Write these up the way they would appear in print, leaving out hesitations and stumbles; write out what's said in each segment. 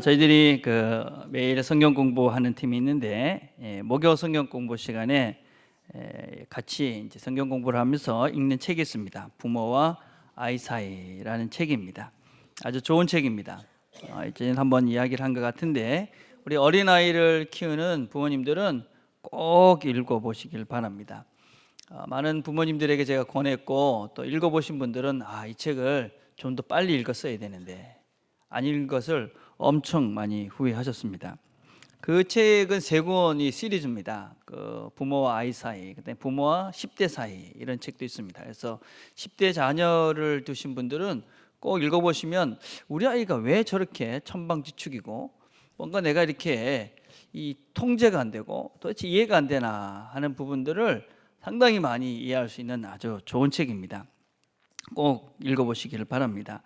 저희들이 매일 성경 공부하는 팀이 있는데, 목요 성경 공부 시간에 같이 이제 성경 공부를 하면서 읽는 책이 있습니다. 부모와 아이 사이라는 책입니다. 아주 좋은 책입니다. 이제 한번 이야기를 한 것 같은데, 우리 어린 아이를 키우는 부모님들은 꼭 읽어보시길 바랍니다. 많은 부모님들에게 제가 권했고, 또 읽어보신 분들은 이 책을 좀 더 빨리 읽었어야 되는데 안 읽은 것을 엄청 많이 후회하셨습니다. 그 책은 3권이 시리즈입니다. 부모와 아이 사이, 그다음에 부모와 10대 사이, 이런 책도 있습니다. 그래서 10대 자녀를 두신 분들은 꼭 읽어보시면 우리 아이가 왜 저렇게 천방지축이고 뭔가 내가 이렇게 이 통제가 안 되고 도대체 이해가 안 되나 하는 부분들을 상당히 많이 이해할 수 있는 아주 좋은 책입니다. 꼭 읽어보시기를 바랍니다.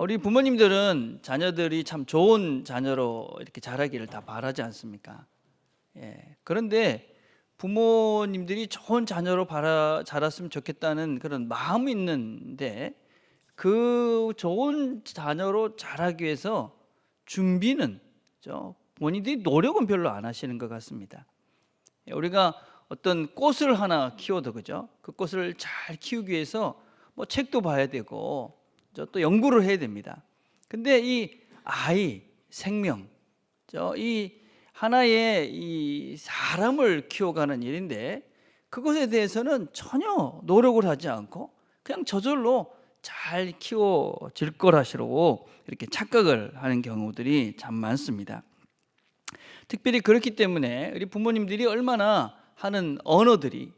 우리 부모님들은 자녀들이 참 좋은 자녀로 이렇게 자라기를 다 바라지 않습니까? 그런데 부모님들이 좋은 자녀로 자랐으면 좋겠다는 그런 마음이 있는데, 그 좋은 자녀로 자라기 위해서 준비는 본인들이 노력은 별로 안 하시는 것 같습니다. 우리가 어떤 꽃을 하나 키워도 그죠? 그 꽃을 잘 키우기 위해서 뭐 책도 봐야 되고 또 연구를 해야 됩니다. 근데 이 아이, 생명, 이 하나의 이 사람을 키워가는 일인데, 그것에 대해서는 전혀 노력을 하지 않고 그냥 저절로 잘 키워질 거라시라고 이렇게 착각을 하는 경우들이 참 많습니다. 특별히 그렇기 때문에 우리 부모님들이 얼마나 하는 언어들이,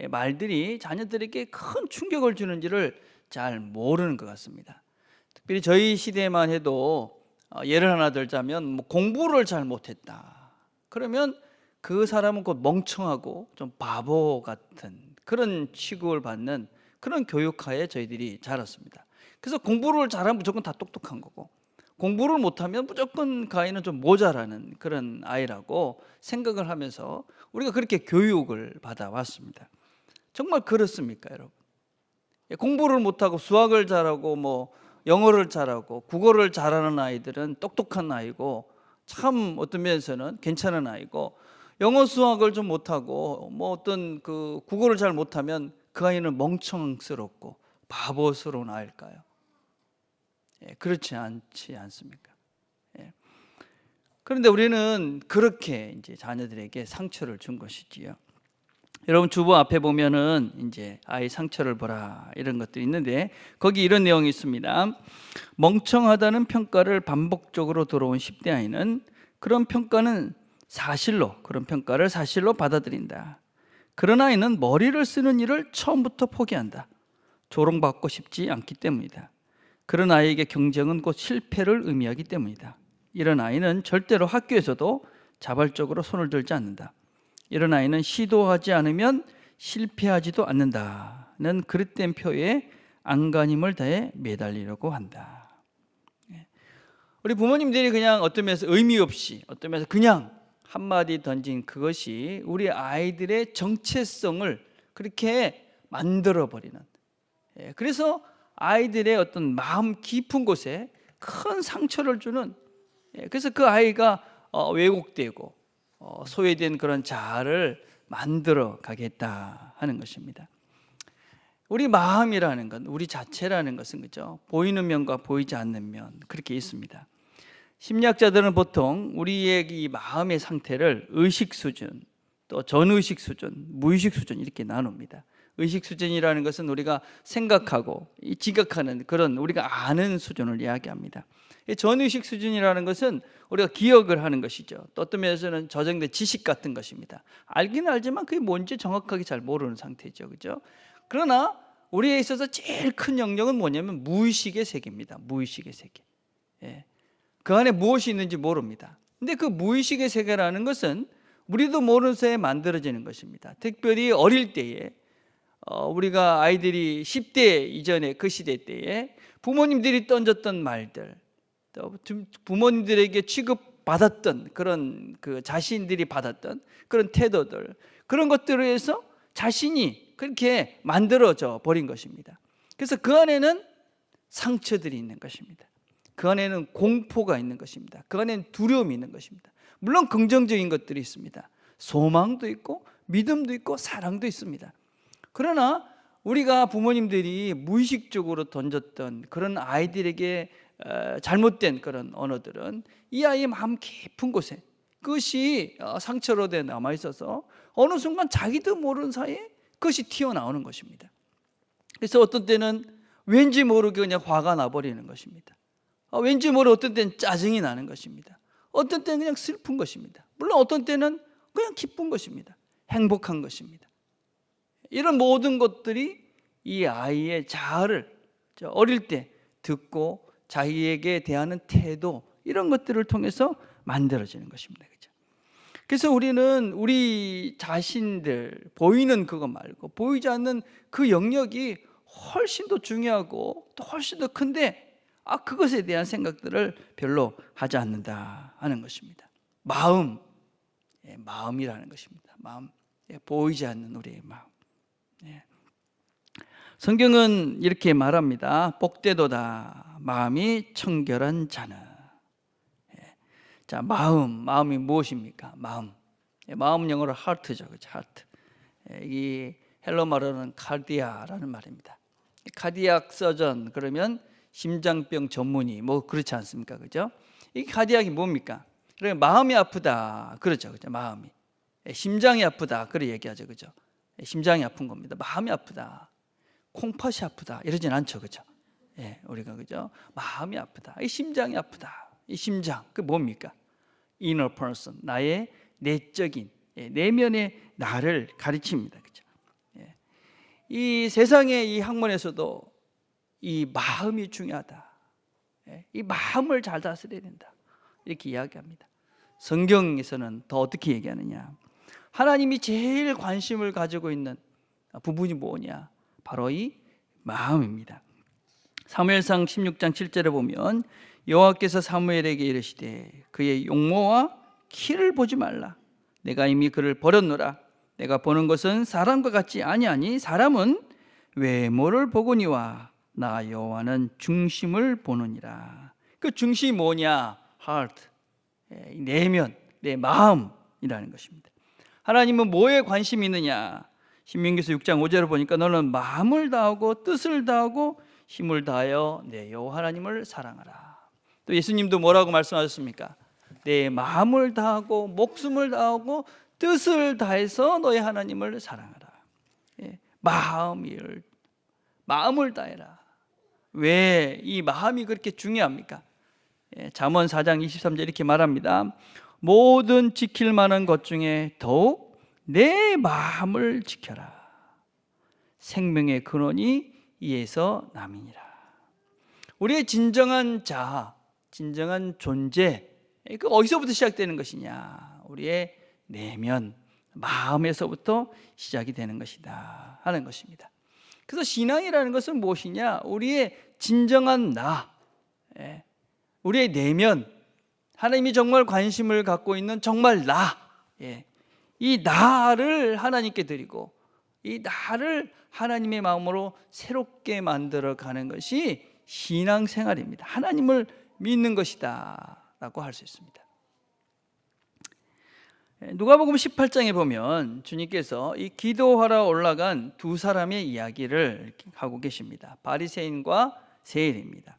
말들이 자녀들에게 큰 충격을 주는지를 잘 모르는 것 같습니다. 특별히 저희 시대만 해도 예를 하나 들자면, 뭐 공부를 잘 못했다 그러면 그 사람은 곧 멍청하고 좀 바보 같은 그런 취급을 받는 그런 교육하에 저희들이 자랐습니다. 그래서 공부를 잘하면 무조건 다 똑똑한 거고, 공부를 못하면 무조건 그 아이는 좀 모자라는 그런 아이라고 생각을 하면서 우리가 그렇게 교육을 받아왔습니다. 정말 그렇습니까, 여러분? 공부를 못하고 수학을 잘하고 뭐 영어를 잘하고 국어를 잘하는 아이들은 똑똑한 아이고, 참 어떤 면에서는 괜찮은 아이고, 영어 수학을 좀 못하고 뭐 어떤 국어를 잘 못하면 그 아이는 멍청스럽고 바보스러운 아이일까요? 그렇지 않지 않습니까? 그런데 우리는 그렇게 이제 자녀들에게 상처를 준 것이지요. 여러분, 주보 앞에 보면은 이제 아이 상처를 보라 이런 것들이 있는데, 거기 이런 내용이 있습니다. 멍청하다는 평가를 반복적으로 들어온 10대 아이는 그런 평가를 사실로 받아들인다. 그런 아이는 머리를 쓰는 일을 처음부터 포기한다. 조롱받고 싶지 않기 때문이다. 그런 아이에게 경쟁은 곧 실패를 의미하기 때문이다. 이런 아이는 절대로 학교에서도 자발적으로 손을 들지 않는다. 이런 아이는 시도하지 않으면 실패하지도 않는다는 그릇된 표에 안간힘을 다해 매달리려고 한다. 우리 부모님들이 그냥 어떤 면에서 의미 없이, 어떤 면에서 그냥 한마디 던진 그것이 우리 아이들의 정체성을 그렇게 만들어버리는, 그래서 아이들의 어떤 마음 깊은 곳에 큰 상처를 주는, 그래서 그 아이가 왜곡되고 소외된 그런 자아를 만들어 가겠다 하는 것입니다. 우리 마음이라는 건, 우리 자체라는 것은 그죠? 보이는 면과 보이지 않는 면, 그렇게 있습니다. 심리학자들은 보통 우리의 이 마음의 상태를 의식 수준, 또 전의식 수준, 무의식 수준 이렇게 나눕니다. 의식 수준이라는 것은 우리가 생각하고 지각하는 그런 우리가 아는 수준을 이야기합니다. 전의식 수준이라는 것은 우리가 기억을 하는 것이죠. 또 어떤 면에서는 저장된 지식 같은 것입니다. 알긴 알지만 그게 뭔지 정확하게 잘 모르는 상태죠, 그죠? 그러나 우리에 있어서 제일 큰 영역은 뭐냐면 무의식의 세계입니다. 무의식의 세계. 그 안에 무엇이 있는지 모릅니다. 근데 그 무의식의 세계라는 것은 우리도 모르는 새에 만들어지는 것입니다. 특별히 어릴 때에, 우리가 아이들이 10대 이전에 그 시대 때에 부모님들이 던졌던 말들, 또 부모님들에게 받았던 그런 그 자신들이 받았던 그런 태도들, 그런 것들에 의해서 자신이 그렇게 만들어져 버린 것입니다. 그래서 그 안에는 상처들이 있는 것입니다. 그 안에는 공포가 있는 것입니다. 그 안에는 두려움이 있는 것입니다. 물론 긍정적인 것들이 있습니다. 소망도 있고 믿음도 있고 사랑도 있습니다. 그러나 우리가 부모님들이 무의식적으로 던졌던 그런 아이들에게 잘못된 그런 언어들은 이 아이의 마음 깊은 곳에 그것이 상처로 돼 남아 있어서 어느 순간 자기도 모르는 사이에 그것이 튀어나오는 것입니다. 그래서 어떤 때는 왠지 모르게 그냥 화가 나버리는 것입니다. 왠지 모르게 어떤 때는 짜증이 나는 것입니다. 어떤 때는 그냥 슬픈 것입니다. 물론 어떤 때는 그냥 기쁜 것입니다. 행복한 것입니다. 이런 모든 것들이 이 아이의 자아를 어릴 때 듣고 자기에게 대하는 태도, 이런 것들을 통해서 만들어지는 것입니다. 그렇죠? 그래서 우리는 우리 자신들 보이는 그거 말고 보이지 않는 그 영역이 훨씬 더 중요하고 또 훨씬 더 큰데 그것에 대한 생각들을 별로 하지 않는다 하는 것입니다. 마음이라는 것입니다. 마음, 보이지 않는 우리의 마음. 성경은 이렇게 말합니다. 복되도다 마음이 청결한 자는. 자, 마음이 무엇입니까? 마음 영어로 heart죠, 그렇죠? heart. 이 헬러 말로는 카디아라는 말입니다. 카디악 서전 그러면 심장병 전문의 뭐 그렇지 않습니까, 그죠? 이 카디악이 뭡니까? 그러면 마음이 아프다, 그렇죠, 그죠? 마음이 심장이 아프다, 그래 얘기하죠, 그죠? 심장이 아픈 겁니다. 마음이 아프다, 콩팥이 아프다 이러진 않죠, 그죠? 우리가 그죠? 마음이 아프다, 이 심장이 아프다, 이 심장 그 뭡니까? inner person, 나의 내적인 내면의 나를 가르칩니다, 그죠? 이 세상의 이 학문에서도 이 마음이 중요하다, 이 마음을 잘 다스려야 된다 이렇게 이야기합니다. 성경에서는 더 어떻게 얘기하느냐? 하나님이 제일 관심을 가지고 있는 부분이 뭐냐? 바로 이 마음입니다. 사무엘상 16장 7절에 보면 여호와께서 사무엘에게 이르시되 그의 용모와 키를 보지 말라. 내가 이미 그를 버렸노라. 내가 보는 것은 사람과 같지 아니하니 사람은 외모를 보거니와 나 여호와는 중심을 보느니라. 그 중심이 뭐냐? heart, 내면, 내 마음이라는 것입니다. 하나님은 뭐에 관심이 있느냐? 신명기서 6장 5절을 보니까 너는 마음을 다하고 뜻을 다하고 힘을 다하여 내 여호와 하나님을 사랑하라. 또 예수님도 뭐라고 말씀하셨습니까? 내 마음을 다하고 목숨을 다하고 뜻을 다해서 너의 하나님을 사랑하라. 마음을 다해라. 왜 이 마음이 그렇게 중요합니까? 잠언 4장 23절 이렇게 말합니다. 모든 지킬 만한 것 중에 더욱 내 마음을 지켜라. 생명의 근원이 이에서 남이니라. 우리의 진정한 자아, 진정한 존재, 그 어디서부터 시작되는 것이냐? 우리의 내면, 마음에서부터 시작이 되는 것이다 하는 것입니다. 그래서 신앙이라는 것은 무엇이냐? 우리의 진정한 나, 우리의 내면, 하나님이 정말 관심을 갖고 있는 정말 나, 이 나를 하나님께 드리고 이 나를 하나님의 마음으로 새롭게 만들어가는 것이 신앙생활입니다. 하나님을 믿는 것이다 라고 할 수 있습니다. 누가복음 18장에 보면 주님께서 이 기도하러 올라간 두 사람의 이야기를 하고 계십니다. 바리새인과 세인입니다.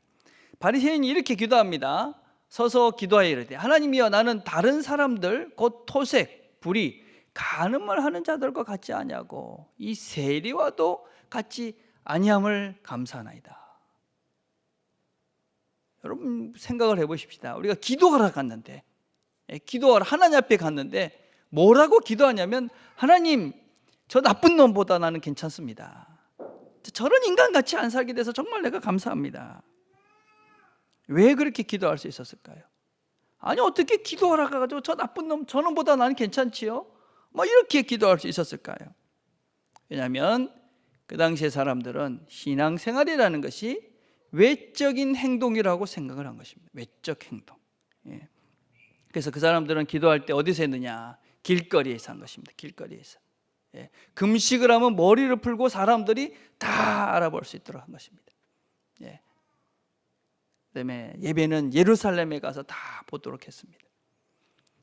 바리새인이 이렇게 기도합니다. 서서 기도하여 이르되 하나님이여 나는 다른 사람들 곧 토색, 불의, 간음을 하는 자들과 같지 아니하고 이 세리와도 같지 아니함을 감사하나이다. 여러분 생각을 해보십시다. 우리가 기도하러 갔는데, 기도하러 하나님 앞에 갔는데 뭐라고 기도하냐면 하나님 저 나쁜 놈보다 나는 괜찮습니다. 저런 인간같이 안 살게 돼서 정말 내가 감사합니다. 왜 그렇게 기도할 수 있었을까요? 아니 어떻게 기도하러 가가지고 저 나쁜 놈 저놈보다 나는 괜찮지요? 뭐 이렇게 기도할 수 있었을까요? 왜냐하면 그 당시의 사람들은 신앙생활이라는 것이 외적인 행동이라고 생각을 한 것입니다. 외적 행동. 그래서 그 사람들은 기도할 때 어디서 했느냐? 길거리에서 한 것입니다. 길거리에서. 예. 금식을 하면 머리를 풀고 사람들이 다 알아볼 수 있도록 한 것입니다. 예. 그다음에 예배는 예루살렘에 가서 다 보도록 했습니다.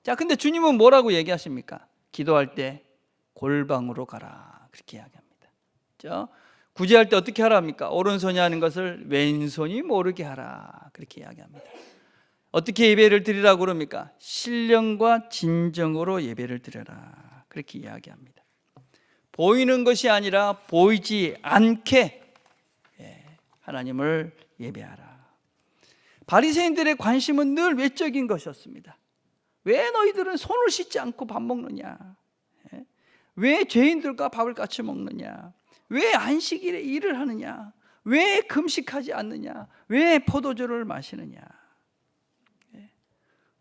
자, 근데 주님은 뭐라고 얘기하십니까? 기도할 때 골방으로 가라, 그렇게 이야기합니다. 그렇죠? 구제할 때 어떻게 하라 합니까? 오른손이 하는 것을 왼손이 모르게 하라, 그렇게 이야기합니다. 어떻게 예배를 드리라고 그럽니까? 신령과 진정으로 예배를 드려라, 그렇게 이야기합니다. 보이는 것이 아니라 보이지 않게 하나님을 예배하라. 바리새인들의 관심은 늘 외적인 것이었습니다. 왜 너희들은 손을 씻지 않고 밥 먹느냐? 왜 죄인들과 밥을 같이 먹느냐? 왜 안식일에 일을 하느냐? 왜 금식하지 않느냐? 왜 포도주를 마시느냐?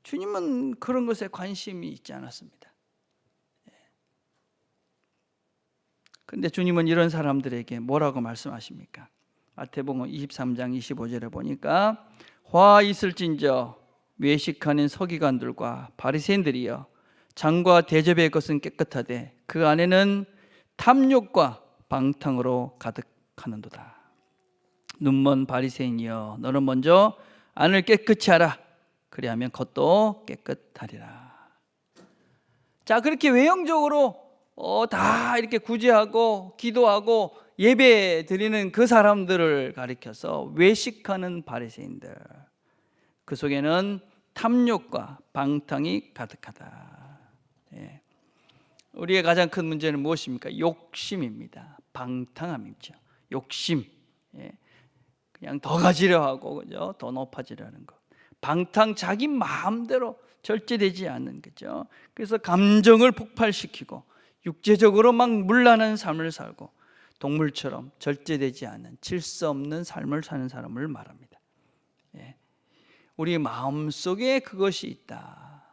주님은 그런 것에 관심이 있지 않았습니다. 그런데 주님은 이런 사람들에게 뭐라고 말씀하십니까? 마태복음 23장 25절에 보니까 화 있을진저 외식하는 서기관들과 바리새인들이여, 장과 대접의 것은 깨끗하되 그 안에는 탐욕과 방탕으로 가득하는도다. 눈먼 바리새인이여, 너는 먼저 안을 깨끗이 하라. 그리하면 겉도 깨끗하리라. 자, 그렇게 외형적으로 다 이렇게 구제하고 기도하고 예배 드리는 그 사람들을 가리켜서 외식하는 바리새인들, 그 속에는 탐욕과 방탕이 가득하다. 예. 우리의 가장 큰 문제는 무엇입니까? 욕심입니다. 방탕함이죠. 욕심. 예. 그냥 더 가지려 하고, 그죠? 더 높아지려는 것. 방탕, 자기 마음대로 절제되지 않는 거죠. 그래서 감정을 폭발시키고 육체적으로 막 문란한 삶을 살고 동물처럼 절제되지 않는 질서 없는 삶을 사는 사람을 말합니다. 예. 우리 마음속에 그것이 있다.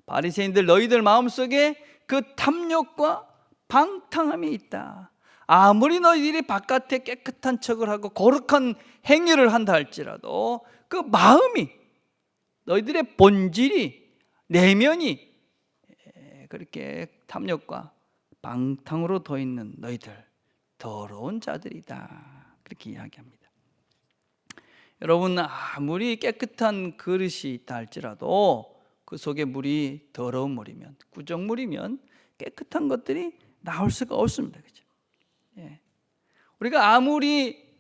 바리새인들, 너희들 마음속에 그 탐욕과 방탕함이 있다. 아무리 너희들이 바깥에 깨끗한 척을 하고 거룩한 행위를 한다 할지라도 그 마음이, 너희들의 본질이, 내면이 그렇게 탐욕과 방탕으로 더 있는 너희들 더러운 자들이다, 그렇게 이야기합니다. 여러분, 아무리 깨끗한 그릇이 있다 할지라도 그 속에 물이 더러운 물이면, 구정물이면 깨끗한 것들이 나올 수가 없습니다. 그렇죠? 예. 우리가 아무리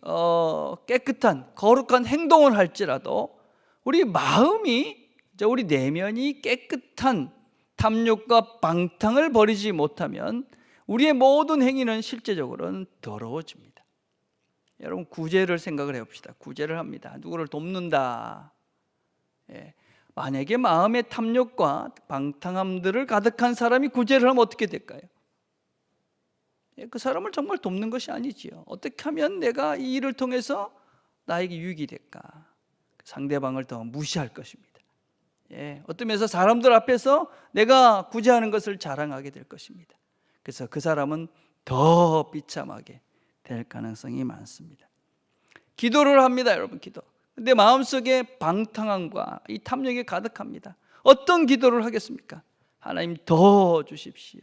깨끗한 거룩한 행동을 할지라도 우리 마음이, 우리 내면이 깨끗한 탐욕과 방탕을 버리지 못하면 우리의 모든 행위는 실제적으로는 더러워집니다. 여러분, 구제를 생각을 해봅시다. 구제를 합니다. 누구를 돕는다. 예. 만약에 마음의 탐욕과 방탕함들을 가득한 사람이 구제를 하면 어떻게 될까요? 예, 그 사람을 정말 돕는 것이 아니지요. 어떻게 하면 내가 이 일을 통해서 나에게 유익이 될까? 상대방을 더 무시할 것입니다. 예, 어떤 면에서 사람들 앞에서 내가 구제하는 것을 자랑하게 될 것입니다. 그래서 그 사람은 더 비참하게 될 가능성이 많습니다. 기도를 합니다, 여러분. 기도. 근데 마음속에 방탕함과 이 탐욕이 가득합니다. 어떤 기도를 하겠습니까? 하나님 더 주십시오.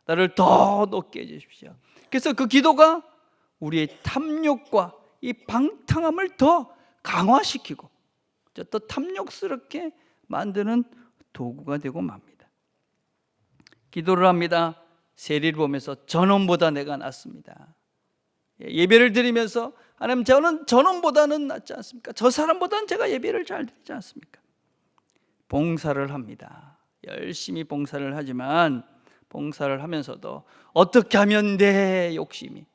나를 더 높게 해주십시오. 그래서 그 기도가 우리의 탐욕과 이 방탕함을 더 강화시키고 또 탐욕스럽게 만드는 도구가 되고 맙니다. 기도를 합니다. 세리를 보면서 저놈보다 내가 낫습니다. 예배를 드리면서 하나님, 저는 저놈보다는 낫지 않습니까? 저 사람보다는 제가 예배를 잘 드리지 않습니까? 봉사를 합니다. 열심히 봉사를 하지만 봉사를 하면서도 어떻게 하면 내 욕심이,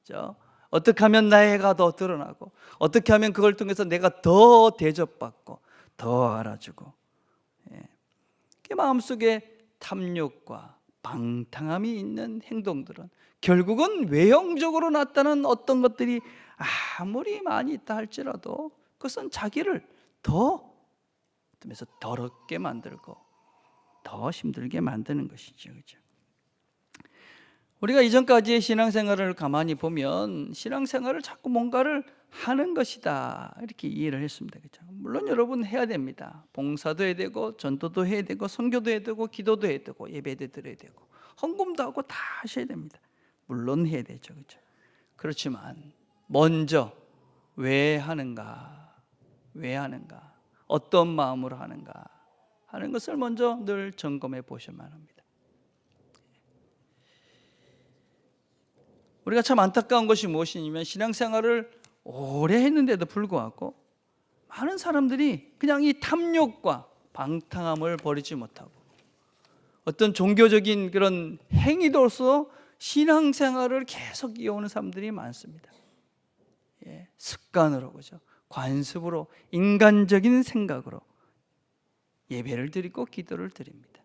그렇죠? 어떻게 하면 나애가 더 드러나고 어떻게 하면 그걸 통해서 내가 더 대접받고 더 알아주고, 그 마음속에 탐욕과 방탕함이 있는 행동들은 결국은 외형적으로 나타나는 어떤 것들이 아무리 많이 있다 할지라도 그것은 자기를 더 더럽게 만들고 더 힘들게 만드는 것이죠. 그렇죠? 우리가 이전까지의 신앙생활을 가만히 보면 신앙생활을 자꾸 뭔가를 하는 것이다, 이렇게 이해를 했습니다. 그렇죠? 물론 여러분 해야 됩니다. 봉사도 해야 되고, 전도도 해야 되고, 선교도 해야 되고, 기도도 해야 되고, 예배도 드려야 되고, 헌금도 하고 다 하셔야 됩니다. 물론 해야 되죠. 그렇죠? 그렇지만 먼저 왜 하는가, 왜 하는가, 어떤 마음으로 하는가 하는 것을 먼저 늘 점검해 보셔야만 합니다. 우리가 참 안타까운 것이 무엇이냐면, 신앙생활을 오래 했는데도 불구하고 많은 사람들이 그냥 이 탐욕과 방탕함을 버리지 못하고 어떤 종교적인 그런 행위로서 신앙생활을 계속 이어오는 사람들이 많습니다. 습관으로, 그죠? 관습으로, 인간적인 생각으로 예배를 드리고 기도를 드립니다.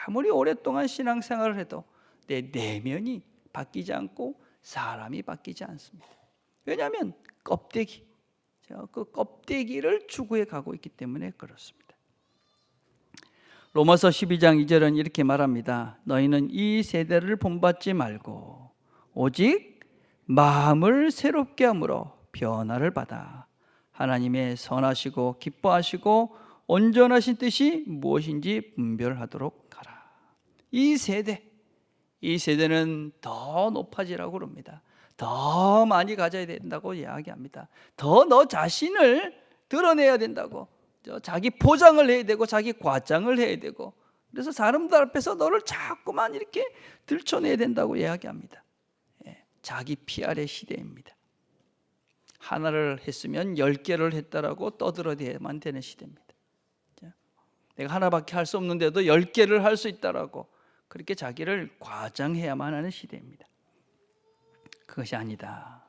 아무리 오랫동안 신앙생활을 해도 내 내면이 바뀌지 않고 사람이 바뀌지 않습니다. 왜냐하면 껍데기, 그 껍데기를 추구해 가고 있기 때문에 그렇습니다. 로마서 12장 2절은 이렇게 말합니다. 너희는 이 세대를 본받지 말고 오직 마음을 새롭게 함으로 변화를 받아 하나님의 선하시고 기뻐하시고 온전하신 뜻이 무엇인지 분별하도록 하라. 이 세대는 더 높아지라고 그럽니다. 더 많이 가져야 된다고 이야기합니다. 더 너 자신을 드러내야 된다고, 자기 포장을 해야 되고 자기 과장을 해야 되고, 그래서 사람들 앞에서 너를 자꾸만 이렇게 들춰내야 된다고 이야기합니다. 자기 PR의 시대입니다. 하나를 했으면 10개를 했다라고 떠들어대야만 되는 시대입니다. 내가 하나밖에 할 수 없는데도 10개를 할 수 있다라고 그렇게 자기를 과장해야만 하는 시대입니다. 그것이 아니다.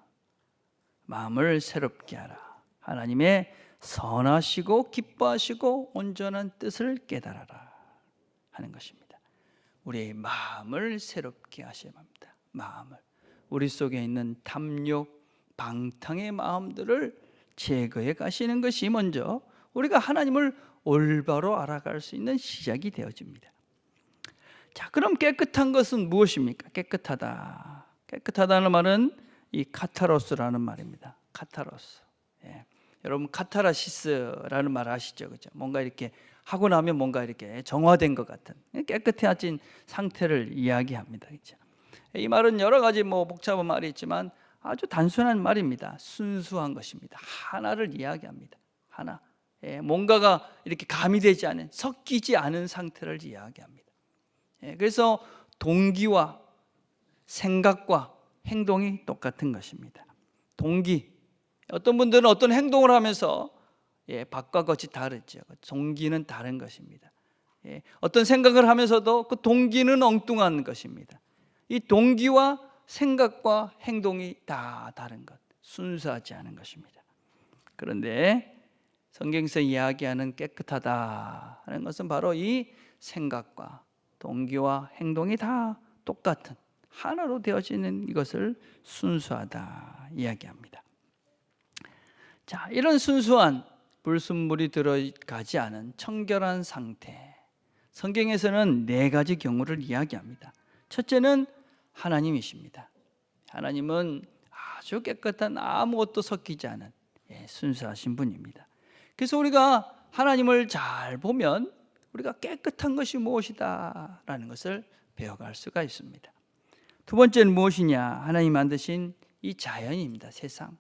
마음을 새롭게 하라. 하나님의 선하시고 기뻐하시고 온전한 뜻을 깨달아라 하는 것입니다. 우리의 마음을 새롭게 하셔야 합니다. 마음을, 우리 속에 있는 탐욕, 방탕의 마음들을 제거해 가시는 것이 먼저 우리가 하나님을 올바로 알아갈 수 있는 시작이 되어집니다. 자, 그럼 깨끗한 것은 무엇입니까? 깨끗하다는 말은 이 카타로스라는 말입니다. 카타로스. 여러분 카타라시스라는 말 아시죠? 그죠? 뭔가 이렇게 하고 나면 뭔가 이렇게 정화된 것 같은 깨끗해진 상태를 이야기합니다. 그죠? 이 말은 여러 가지 복잡한 말이 있지만 아주 단순한 말입니다. 순수한 것입니다. 하나를 이야기합니다. 하나. 뭔가가 이렇게 가미되지 않은, 섞이지 않은 상태를 이야기합니다. 그래서 동기와 생각과 행동이 똑같은 것입니다. 동기, 어떤 분들은 어떤 행동을 하면서 밖과 겉이 다르죠. 동기는 다른 것입니다. 어떤 생각을 하면서도 그 동기는 엉뚱한 것입니다. 이 동기와 생각과 행동이 다 다른 것, 순수하지 않은 것입니다. 그런데 성경에서 이야기하는 깨끗하다 하는 것은 바로 이 생각과 동기와 행동이 다 똑같은 하나로 되어지는 이것을 순수하다 이야기합니다. 자, 이런 순수한 불순물이 들어가지 않은 청결한 상태, 성경에서는 4가지 경우를 이야기합니다. 첫째는 하나님이십니다. 하나님은 아주 깨끗한, 아무것도 섞이지 않은 순수하신 분입니다. 그래서 우리가 하나님을 잘 보면 우리가 깨끗한 것이 무엇이다 라는 것을 배워갈 수가 있습니다. 두 번째는 무엇이냐? 하나님 만드신 이 자연입니다. 세상.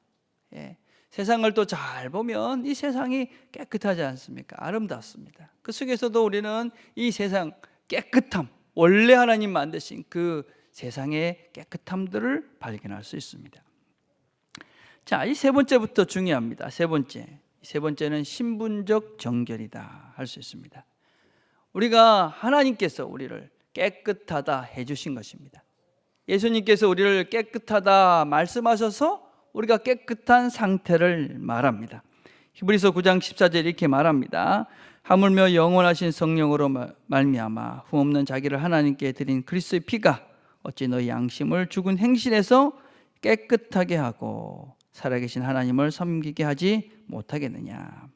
세상을 또 잘 보면 이 세상이 깨끗하지 않습니까? 아름답습니다. 그 속에서도 우리는 이 세상 깨끗함, 원래 하나님 만드신 그 세상의 깨끗함들을 발견할 수 있습니다. 자, 이 세 번째부터 중요합니다. 세 번째는 신분적 정결이다 할 수 있습니다. 우리가 하나님께서 우리를 깨끗하다 해주신 것입니다. 예수님께서 우리를 깨끗하다 말씀하셔서 우리가 깨끗한 상태를 말합니다. 히브리서 9장 14절 이렇게 말합니다. 하물며 영원하신 성령으로 말미암아 흠없는 자기를 하나님께 드린 그리스도의 피가 어찌 너희 양심을 죽은 행실에서 깨끗하게 하고 살아계신 하나님을 섬기게 하지 못하겠느냐.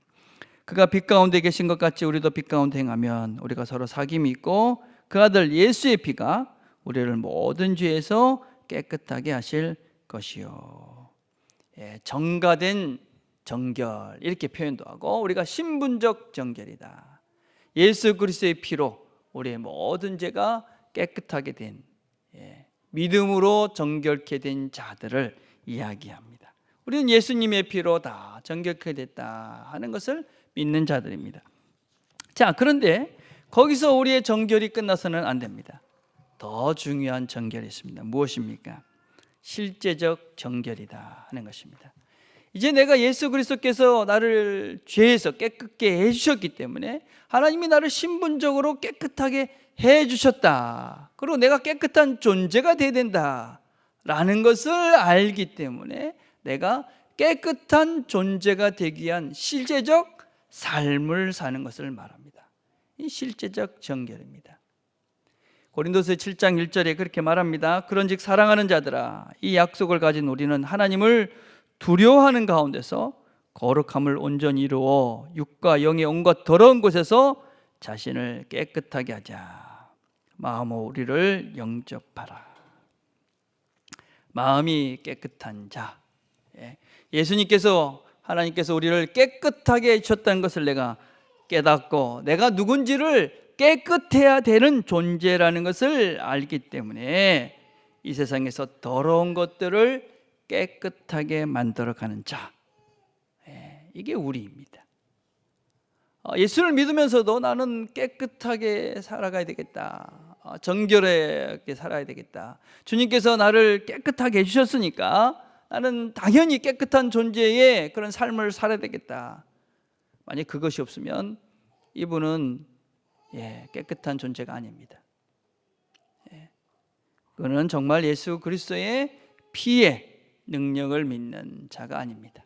그가 빛 가운데 계신 것 같이 우리도 빛 가운데 행하면 우리가 서로 사귐이 있고 그 아들 예수의 피가 우리를 모든 죄에서 깨끗하게 하실 것이요. 정가된 정결 이렇게 표현도 하고, 우리가 신분적 정결이다. 예수 그리스도의 피로 우리의 모든 죄가 깨끗하게 된, 믿음으로 정결케 된 자들을 이야기합니다. 우리는 예수님의 피로 다 정결케 됐다 하는 것을 믿는 자들입니다. 자, 그런데 거기서 우리의 정결이 끝나서는 안 됩니다. 더 중요한 정결이 있습니다. 무엇입니까? 실제적 정결이다 하는 것입니다. 이제 내가 예수 그리스도께서 나를 죄에서 깨끗게 해주셨기 때문에 하나님이 나를 신분적으로 깨끗하게 해주셨다, 그리고 내가 깨끗한 존재가 되어야 된다라는 것을 알기 때문에 내가 깨끗한 존재가 되기 위한 실제적 삶을 사는 것을 말합니다. 이 실제적 정결입니다. 고린도서 7장 1절에 그렇게 말합니다. 그런즉 사랑하는 자들아, 이 약속을 가진 우리는 하나님을 두려워하는 가운데서 거룩함을 온전히 이루어 육과 영의 온갖 더러운 곳에서 자신을 깨끗하게 하자. 마음으로 우리를 영접하라. 마음이 깨끗한 자, 예수님께서, 하나님께서 우리를 깨끗하게 해주셨다는 것을 내가 깨닫고 내가 누군지를 깨끗해야 되는 존재라는 것을 알기 때문에 이 세상에서 더러운 것들을 깨끗하게 만들어가는 자, 이게 우리입니다. 예수를 믿으면서도 나는 깨끗하게 살아가야 되겠다, 정결하게 살아야 되겠다, 주님께서 나를 깨끗하게 해주셨으니까 나는 당연히 깨끗한 존재의 그런 삶을 살아야 되겠다. 만약 그것이 없으면 이분은 깨끗한 존재가 아닙니다. 그는 정말 예수 그리스도의 피의 능력을 믿는 자가 아닙니다.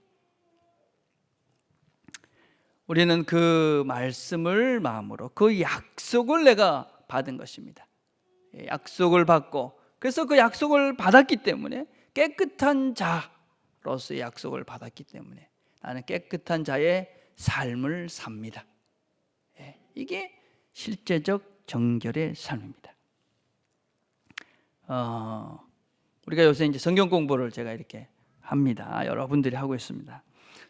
우리는 그 말씀을 마음으로, 그 약속을 내가 받은 것입니다. 약속을 받고, 그래서 그 약속을 받았기 때문에, 깨끗한 자로서의 약속을 받았기 때문에 나는 깨끗한 자의 삶을 삽니다. 이게 실제적 정결의 삶입니다. 우리가 요새 이제 성경 공부를 제가 이렇게 합니다. 여러분들이 하고 있습니다.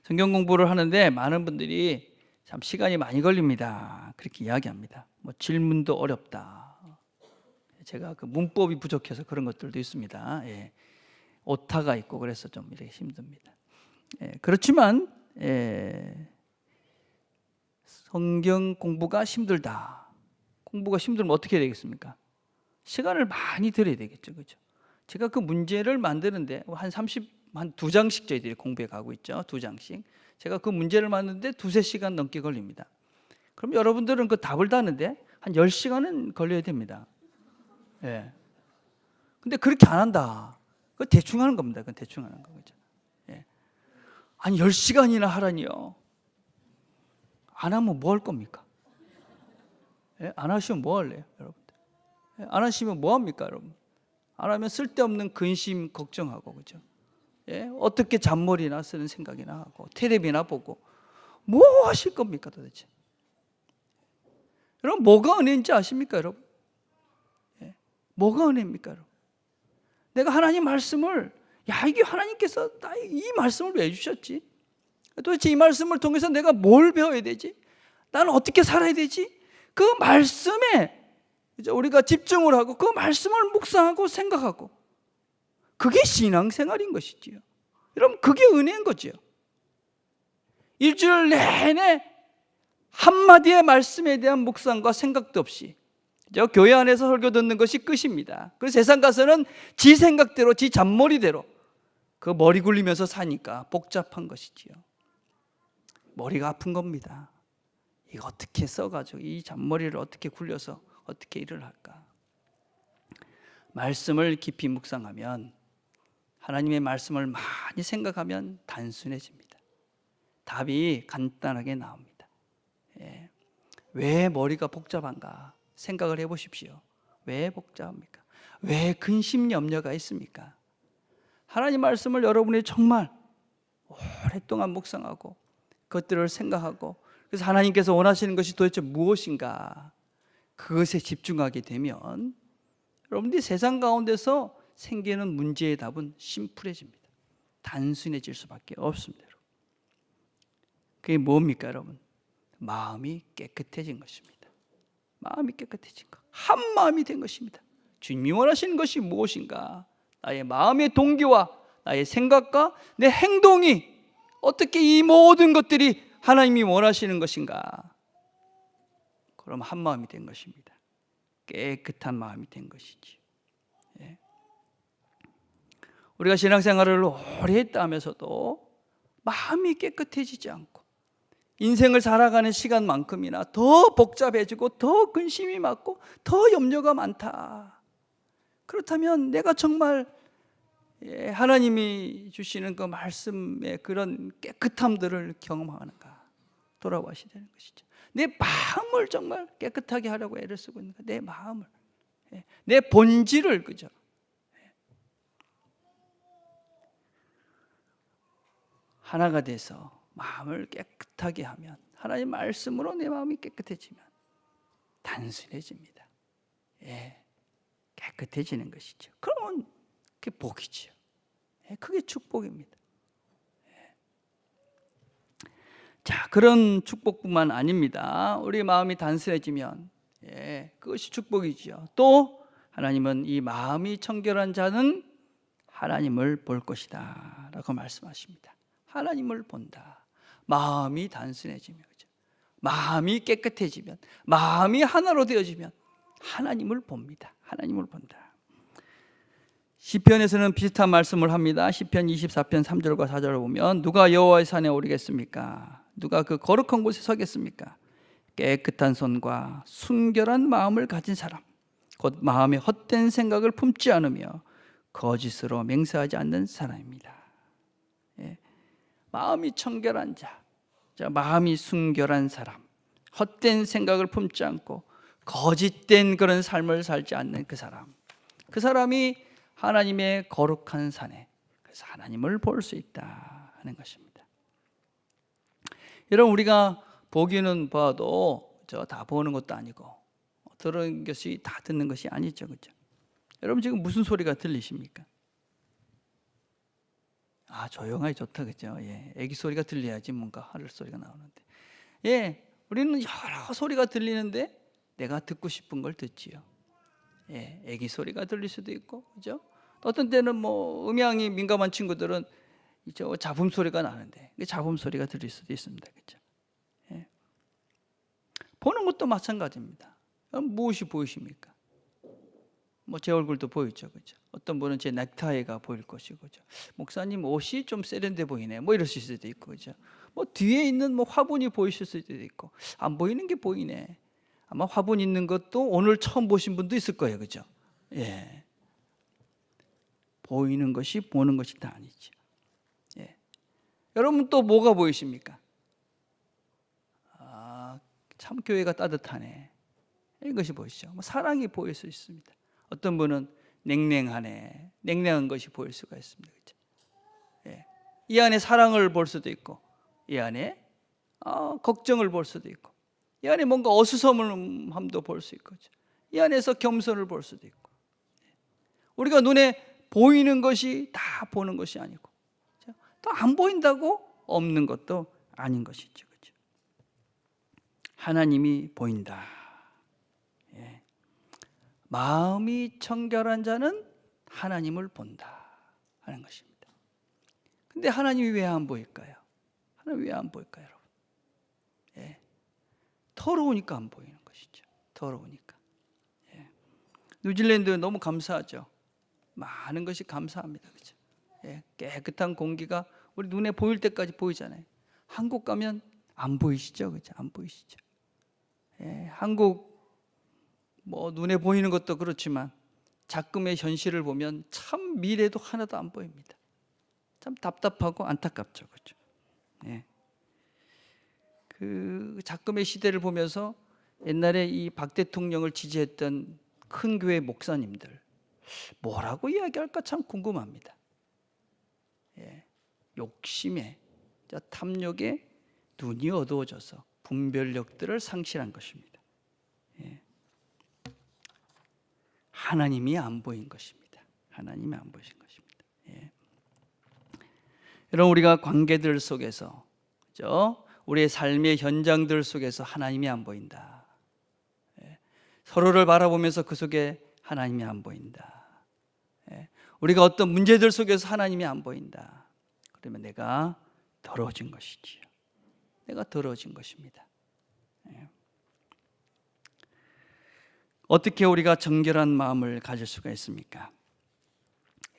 성경 공부를 하는데 많은 분들이 참 시간이 많이 걸립니다, 그렇게 이야기합니다. 뭐 질문도 어렵다, 제가 그 문법이 부족해서 그런 것들도 있습니다. 오타가 있고 그래서 좀 이렇게 힘듭니다. 그렇지만 성경 공부가 힘들다. 공부가 힘들면 어떻게 해야 되겠습니까? 시간을 많이 들여야 되겠죠, 그렇죠? 제가 그 문제를 만드는데 한 2장씩 저희들이 공부해 가고 있죠. 2장씩. 제가 그 문제를 만드는데 2-3시간 넘게 걸립니다. 그럼 여러분들은 그 답을 다는데 한 10시간은 걸려야 됩니다. 근데 그렇게 안 한다. 그거 대충 하는 겁니다. 그건 대충 하는 거죠. 아니 10시간이나 하라니요. 안 하면 뭐 할 겁니까? 안 하시면 뭐 할래요, 여러분들? 안 하시면 뭐 합니까, 여러분? 안 하면 쓸데없는 근심 걱정하고, 그죠? 어떻게 잔머리나 쓰는 생각이나 하고 텔레비나 보고 뭐 하실 겁니까 도대체? 여러분, 뭐가 은혜인지 아십니까, 여러분? 뭐가 은혜입니까, 여러분? 내가 하나님 말씀을, 이게 하나님께서 이 말씀을 왜 주셨지? 도대체 이 말씀을 통해서 내가 뭘 배워야 되지? 나는 어떻게 살아야 되지? 그 말씀에 우리가 집중을 하고 그 말씀을 묵상하고 생각하고, 그게 신앙생활인 것이지요. 여러분, 그게 은혜인 거지요. 일주일 내내 한마디의 말씀에 대한 묵상과 생각도 없이 저 교회 안에서 설교 듣는 것이 끝입니다. 그래서 세상 가서는 지 생각대로, 지 잔머리대로 그 머리 굴리면서 사니까 복잡한 것이지요. 머리가 아픈 겁니다. 이거 어떻게 써가지고 이 잔머리를 어떻게 굴려서 어떻게 일을 할까? 말씀을 깊이 묵상하면, 하나님의 말씀을 많이 생각하면 단순해집니다. 답이 간단하게 나옵니다. 왜 머리가 복잡한가 생각을 해보십시오. 왜 복잡합니까? 왜 근심 염려가 있습니까? 하나님 말씀을 여러분이 정말 오랫동안 묵상하고 그것들을 생각하고, 그래서 하나님께서 원하시는 것이 도대체 무엇인가, 그것에 집중하게 되면 여러분들이 세상 가운데서 생기는 문제의 답은 심플해집니다. 단순해질 수밖에 없습니다. 그게 뭡니까, 여러분? 마음이 깨끗해진 것입니다. 마음이 깨끗해진 것, 한 마음이 된 것입니다. 주님이 원하시는 것이 무엇인가? 나의 마음의 동기와 나의 생각과 내 행동이 어떻게 이 모든 것들이 하나님이 원하시는 것인가? 그럼 한 마음이 된 것입니다. 깨끗한 마음이 된 것이지. 예. 우리가 신앙생활을 오래 했다 하면서도 마음이 깨끗해지지 않고 인생을 살아가는 시간만큼이나 더 복잡해지고 더 근심이 많고 더 염려가 많다. 그렇다면 내가 정말 하나님이 주시는 그 말씀의 그런 깨끗함들을 경험하는가 돌아보셔야 되는 것이죠. 내 마음을 정말 깨끗하게 하려고 애를 쓰고 있는가? 내 마음을, 내 본질을, 그죠? 하나가 돼서 마음을 깨끗하게 하면, 하나님 말씀으로 내 마음이 깨끗해지면 단순해집니다. 깨끗해지는 것이죠. 그러면 그게 복이죠. 그게 축복입니다. 자, 그런 축복뿐만 아닙니다. 우리 마음이 단순해지면 그것이 축복이죠. 또 하나님은 이 마음이 청결한 자는 하나님을 볼 것이다 라고 말씀하십니다. 하나님을 본다. 마음이 단순해지면, 그죠? 마음이 깨끗해지면, 마음이 하나로 되어지면 하나님을 봅니다. 하나님을 본다. 시편에서는 비슷한 말씀을 합니다. 시편 24편 3절과 4절을 보면 누가 여호와의 산에 오르겠습니까? 누가 그 거룩한 곳에 서겠습니까? 깨끗한 손과 순결한 마음을 가진 사람, 곧 마음에 헛된 생각을 품지 않으며 거짓으로 맹세하지 않는 사람입니다. 마음이 청결한 자, 마음이 순결한 사람, 헛된 생각을 품지 않고 거짓된 그런 삶을 살지 않는 그 사람, 그 사람이 하나님의 거룩한 산에, 그래서 하나님을 볼 수 있다 하는 것입니다. 여러분, 우리가 보기는 봐도 다 보는 것도 아니고 들은 것이 다 듣는 것이 아니죠, 그렇죠? 여러분 지금 무슨 소리가 들리십니까? 조용하게 좋다, 그죠? 애기 소리가 들려야지 뭔가 하늘 소리가 나오는데, 우리는 여러 소리가 들리는데 내가 듣고 싶은 걸 듣지요. 애기 소리가 들릴 수도 있고, 그죠? 어떤 때는 뭐 음향이 민감한 친구들은 잡음 소리가 나는데 잡음 소리가 들릴 수도 있습니다, 그죠? 보는 것도 마찬가지입니다. 무엇이 보이십니까? 뭐 제 얼굴도 보이죠, 그죠? 어떤 분은 제 넥타이가 보일 것이고, 그죠? 목사님 옷이 좀 세련돼 보이네, 뭐 이러실 수도 있고, 그죠? 뭐 뒤에 있는 뭐 화분이 보이실 수도 있고, 안 보이는 게 보이네. 아마 화분 있는 것도 오늘 처음 보신 분도 있을 거예요, 그죠? 보이는 것이 보는 것이 다 아니죠. 여러분 또 뭐가 보이십니까? 참 교회가 따뜻하네, 이것이 보이시죠? 뭐 사랑이 보일 수 있습니다. 어떤 분은 냉랭하네, 냉랭한 것이 보일 수가 있습니다, 그렇죠? 이 안에 사랑을 볼 수도 있고, 이 안에 걱정을 볼 수도 있고, 이 안에 뭔가 어수선함도 볼 수 있고, 이 안에서 겸손을 볼 수도 있고. 우리가 눈에 보이는 것이 다 보는 것이 아니고, 또 안 보인다고 없는 것도 아닌 것이죠, 그렇죠? 하나님이 보인다. 마음이 청결한 자는 하나님을 본다 하는 것입니다. 근데 하나님이 왜 안 보일까요? 하나님 왜 안 보일까요, 여러분? 더러우니까 안 보이는 것이죠. 더러우니까. 뉴질랜드 너무 감사하죠. 많은 것이 감사합니다, 그렇죠? 깨끗한 공기가 우리 눈에 보일 때까지 보이잖아요. 한국 가면 안 보이시죠, 그렇죠? 안 보이시죠? 한국 뭐 눈에 보이는 것도 그렇지만 작금의 현실을 보면 참 미래도 하나도 안 보입니다. 참 답답하고 안타깝죠, 그렇죠? 그 작금의 시대를 보면서 옛날에 이 박 대통령을 지지했던 큰 교회 목사님들 뭐라고 이야기할까 참 궁금합니다. 욕심에, 탐욕에 눈이 어두워져서 분별력들을 상실한 것입니다. 하나님이 안 보인 것입니다. 하나님이 안 보이신 것입니다. 여러분, 우리가 관계들 속에서, 그죠? 우리의 삶의 현장들 속에서 하나님이 안 보인다. 서로를 바라보면서 그 속에 하나님이 안 보인다. 우리가 어떤 문제들 속에서 하나님이 안 보인다. 그러면 내가 더러워진 것이지요. 내가 더러워진 것입니다. 어떻게 우리가 정결한 마음을 가질 수가 있습니까?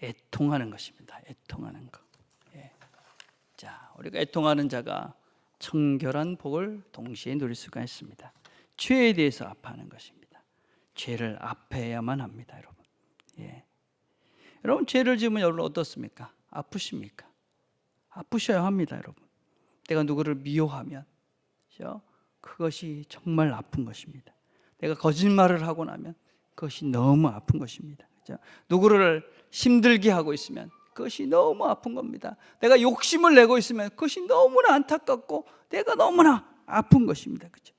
애통하는 것입니다. 애통하는 것. 자, 우리가 애통하는 자가 청결한 복을 동시에 누릴 수가 있습니다. 죄에 대해서 아파하는 것입니다. 죄를 아파야만 합니다, 여러분. 여러분, 죄를 지으면 여러분 어떻습니까? 아프십니까? 아프셔야 합니다, 여러분. 내가 누구를 미워하면, 그렇죠? 그것이 정말 아픈 것입니다. 내가 거짓말을 하고 나면 그것이 너무 아픈 것입니다. 그렇죠? 누구를 힘들게 하고 있으면 그것이 너무 아픈 겁니다. 내가 욕심을 내고 있으면 그것이 너무나 안타깝고 내가 너무나 아픈 것입니다. 그렇죠?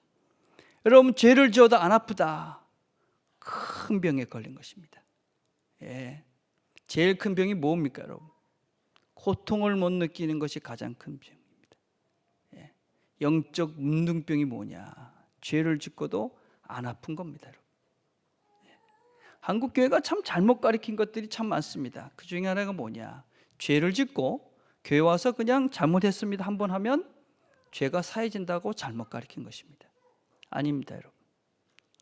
여러분, 죄를 지어도 안 아프다. 큰 병에 걸린 것입니다. 제일 큰 병이 뭡니까, 여러분? 고통을 못 느끼는 것이 가장 큰 병입니다. 영적 문둥병이 뭐냐? 죄를 짓고도 안 아픈 겁니다, 여러분. 한국 교회가 참 잘못 가르친 것들이 참 많습니다. 그 중에 하나가 뭐냐? 죄를 짓고 교회 와서 그냥 잘못했습니다 한번 하면 죄가 사해진다고 잘못 가르친 것입니다. 아닙니다, 여러분.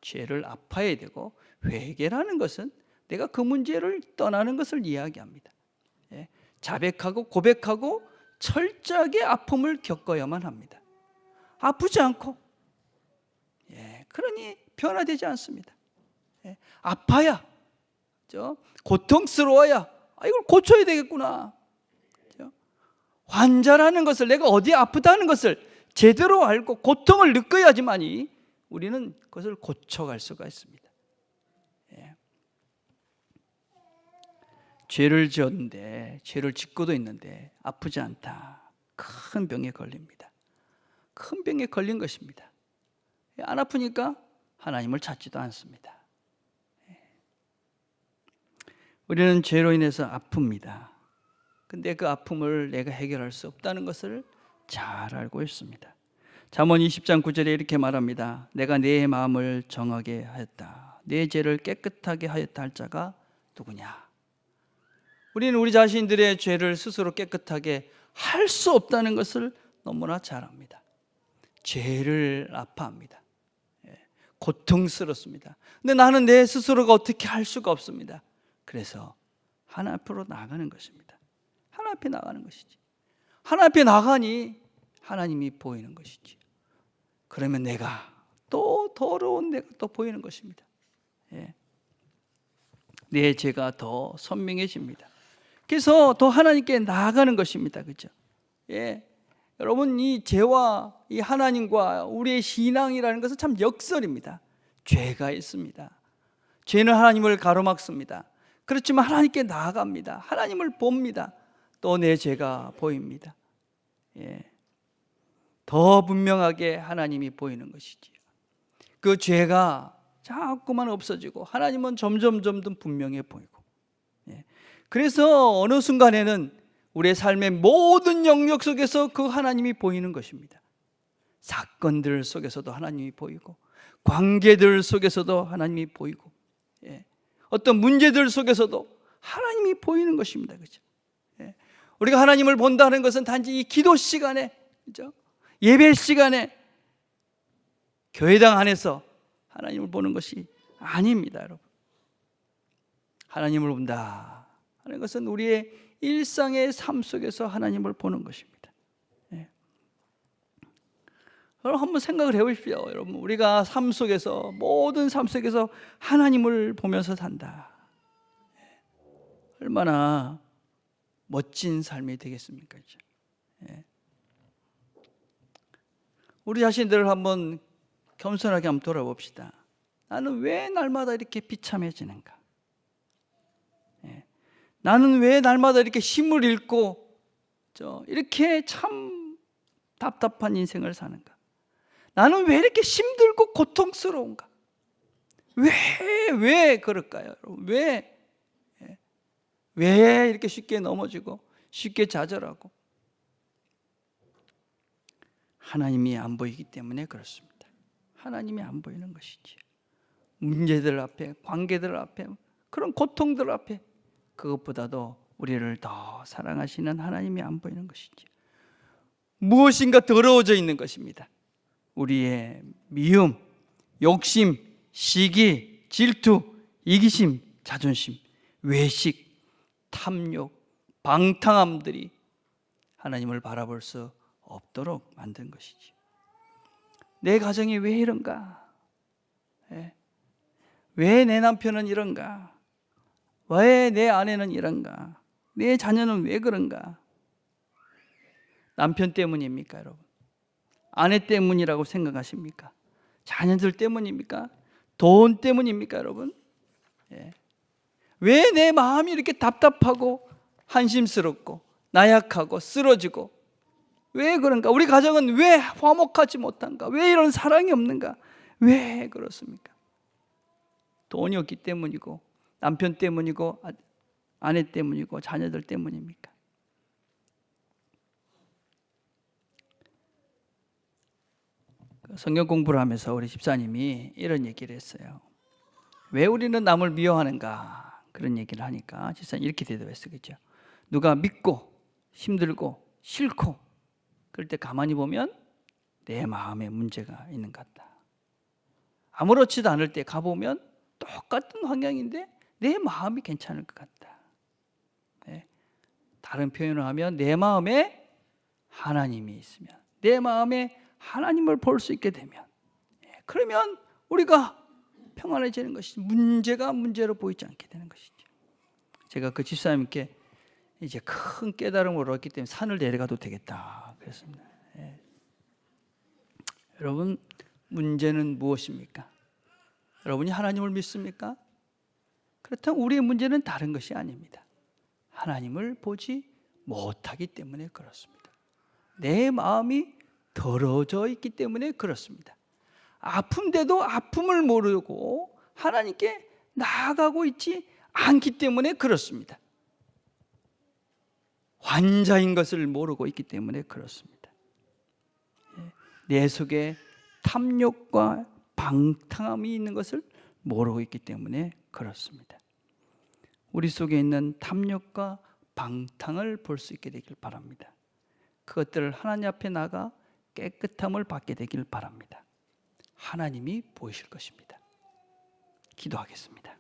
죄를 아파야 되고, 회개라는 것은 내가 그 문제를 떠나는 것을 이야기합니다. 자백하고 고백하고 철저하게 아픔을 겪어야만 합니다. 아프지 않고, 그러니 변화되지 않습니다. 아파야, 고통스러워야, 이걸 고쳐야 되겠구나. 환자라는 것을, 내가 어디 아프다는 것을 제대로 알고 고통을 느껴야지만이 우리는 그것을 고쳐갈 수가 있습니다. 죄를 지었는데, 죄를 짓고도 있는데 아프지 않다. 큰 병에 걸립니다. 큰 병에 걸린 것입니다. 안 아프니까 하나님을 찾지도 않습니다. 우리는 죄로 인해서 아픕니다. 근데 그 아픔을 내가 해결할 수 없다는 것을 잘 알고 있습니다. 잠언 20장 9절에 이렇게 말합니다. 내가 내 마음을 정하게 하였다. 내 죄를 깨끗하게 하였다 할 자가 누구냐? 우리는 우리 자신들의 죄를 스스로 깨끗하게 할 수 없다는 것을 너무나 잘 압니다. 죄를 아파합니다. 고통스럽습니다. 근데 나는 내 스스로가 어떻게 할 수가 없습니다. 그래서 하나님 앞으로 나가는 것입니다. 하나님 앞에 나가는 것이지. 하나님 앞에 나가니 하나님이 보이는 것이지. 그러면 내가 또 더러운 내가 또 보이는 것입니다. 내 죄가 더 선명해집니다. 그래서 더 하나님께 나아가는 것입니다. 그렇죠? 여러분, 이 죄와 이 하나님과 우리의 신앙이라는 것은 참 역설입니다. 죄가 있습니다. 죄는 하나님을 가로막습니다. 그렇지만 하나님께 나아갑니다. 하나님을 봅니다. 또 내 죄가 보입니다. 더 분명하게 하나님이 보이는 것이지요. 그 죄가 자꾸만 없어지고 하나님은 점점 분명해 보이고. 그래서 어느 순간에는 우리의 삶의 모든 영역 속에서 그 하나님이 보이는 것입니다. 사건들 속에서도 하나님이 보이고, 관계들 속에서도 하나님이 보이고, 어떤 문제들 속에서도 하나님이 보이는 것입니다. 그렇죠? 우리가 하나님을 본다는 것은 단지 이 기도 시간에, 그렇죠? 예배 시간에, 교회당 안에서 하나님을 보는 것이 아닙니다, 여러분. 하나님을 본다 하는 것은 우리의 일상의 삶 속에서 하나님을 보는 것입니다. 여러분, 한번 생각을 해보십시오. 여러분, 우리가 삶 속에서, 모든 삶 속에서 하나님을 보면서 산다. 얼마나 멋진 삶이 되겠습니까? 우리 자신들을 한번 겸손하게 한번 돌아봅시다. 나는 왜 날마다 이렇게 비참해지는가? 나는 왜 날마다 이렇게 힘을 잃고 이렇게 참 답답한 인생을 사는가? 나는 왜 이렇게 힘들고 고통스러운가? 왜 그럴까요? 왜 이렇게 쉽게 넘어지고 쉽게 좌절하고 하나님이 안 보이기 때문에 그렇습니다. 하나님이 안 보이는 것이지. 문제들 앞에, 관계들 앞에, 그런 고통들 앞에 그것보다도 우리를 더 사랑하시는 하나님이 안 보이는 것이지. 무엇인가 더러워져 있는 것입니다. 우리의 미움, 욕심, 시기, 질투, 이기심, 자존심, 외식, 탐욕, 방탕함들이 하나님을 바라볼 수 없도록 만든 것이지. 내 가정이 왜 이런가? 왜 내 남편은 이런가? 왜 내 아내는 이런가? 내 자녀는 왜 그런가? 남편 때문입니까, 여러분? 아내 때문이라고 생각하십니까? 자녀들 때문입니까? 돈 때문입니까, 여러분? 왜 내 마음이 이렇게 답답하고 한심스럽고 나약하고 쓰러지고 왜 그런가? 우리 가정은 왜 화목하지 못한가? 왜 이런 사랑이 없는가? 왜 그렇습니까? 돈이 없기 때문이고 남편 때문이고 아내 때문이고 자녀들 때문입니까? 성경 공부를 하면서 우리 집사님이 이런 얘기를 했어요. 왜 우리는 남을 미워하는가? 그런 얘기를 하니까 집사님 이렇게 대답했어요. 그렇죠? 누가 믿고 힘들고 싫고 그럴 때 가만히 보면 내 마음에 문제가 있는 것 같다. 아무렇지도 않을 때 가보면 똑같은 환경인데 내 마음이 괜찮을 것 같다. 다른 표현을 하면 내 마음에 하나님이 있으면, 내 마음에 하나님을 볼 수 있게 되면, 그러면 우리가 평안해지는 것이지, 문제가 문제로 보이지 않게 되는 것이죠. 제가 그 집사님께 이제 큰 깨달음을 얻기 때문에 산을 내려가도 되겠다 그랬습니다. 여러분, 문제는 무엇입니까? 여러분이 하나님을 믿습니까? 그렇다면 우리의 문제는 다른 것이 아닙니다. 하나님을 보지 못하기 때문에 그렇습니다. 내 마음이 더러워져 있기 때문에 그렇습니다. 아픈데도 아픔을 모르고 하나님께 나아가고 있지 않기 때문에 그렇습니다. 환자인 것을 모르고 있기 때문에 그렇습니다. 내 속에 탐욕과 방탕함이 있는 것을 모르고 있기 때문에 그렇습니다. 우리 속에 있는 탐욕과 방탕을 볼 수 있게 되길 바랍니다. 그것들을 하나님 앞에 나가 깨끗함을 받게 되길 바랍니다. 하나님이 보이실 것입니다. 기도하겠습니다.